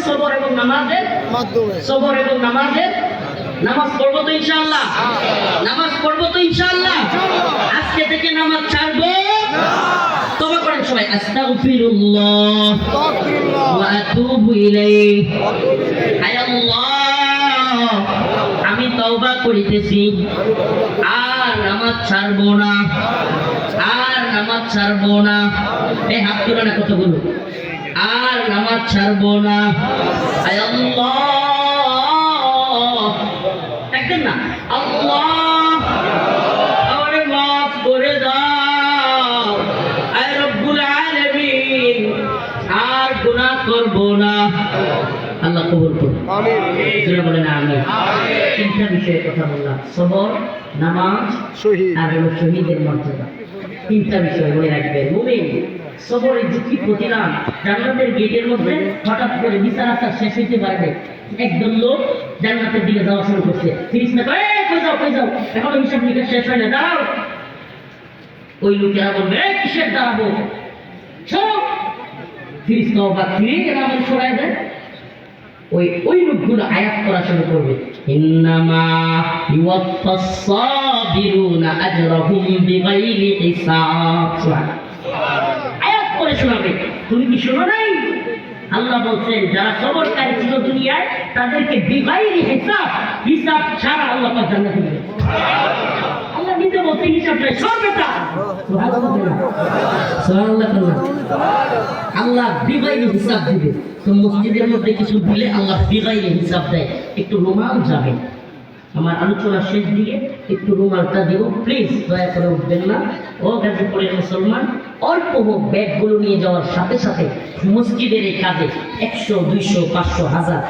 সবর এবং নামাজের মাধ্যমে, সবর এবং নামাজের নামাজ পড়বো তো ইনশাআল্লাহ, নামাজ পড়বো তো ইনশাআল্লাহ। আজকে থেকে নামাজ ছাড়বো না। তওবা করেন সবাই, আস্তাগফিরুল্লাহ ওয়া আতুবু ইলাইহি। হায় আল্লাহ, আমি তওবা করিতেছি, আর নামাজ ছাড়বো না, আর নামাজ ছাড়বো না। এই হাত তুলে না কতগুলো, আর নামাজ ছাড়বো না। হায় আল্লাহ, দেখেন না, আল্লাহ আমারে মাফ করে দাও, আয় রব্বুল আলামিন, আর গুনাহ করব না। আল্লাহ কবুল করুন, আমিন। বলেন আমিন। তিনটা বিষয়ে কথা বললাম, সবর, নামাজ, শহীদ, আর হলো শহীদের মর্যাদা। তিনটা বিষয় মনে রাখবেন। মুমিন সবরের ঝুঁকি প্রতিরাম। জান্নাতের গেটের মধ্যে হঠাৎ করে বিচার আচার শেষ হইতে পারবে, একদল লোক জান্নাতের দিকে যাওয়া শুরু করছে। ফিরিস্তা কয়, কই যাও কই যাও, এখনো হিসাব নিকাশ শেষ হয় না, দাঁড়াও। ওই লোকেরা বলবে, কিসের দাঁড়াবো, শোনো। ফিরিস্তা অবাক, ফিরে এরা আমাদের সরাই দেয়। ওই লোকগুলো আয়াত করা শুরু করবে, ইন্নামা ইউওয়াফাস সাবিরুনা আজরাহুম বিগাইরি হিসাব। আয়াত করে শোনাবে। তুমি কি শোনো নাই? আল্লাহ বলছেন, যারা সবরকারী ছিল দুনিয়ায়, তাদেরকে বিগাইরি হিসাব, হিসাব ছাড়া আল্লাহ পাক জান্নাতে দিবেন। আল্লাহ দিতে বলতে হিসাব নাই, সব বেটা। সুবহানাল্লাহ। আল্লাহ বিগাইরি হিসাব দিবে। তো মসজিদের মধ্যে কিছু দিলে আল্লাহ বিগাইরি হিসাব দেয়। একটু রুমাল যাবে, আমার আলোচনার শেষ দিকে একটু রুমালটা দিব প্লিজ, দয়া করে উঠবেন না। ও গাজীপুরের মুসলমান, অল্প হোক ব্যাগগুলো নিয়ে যাওয়ার সাথে সাথে মসজিদের এই কাজে 100, 200, 500, 1000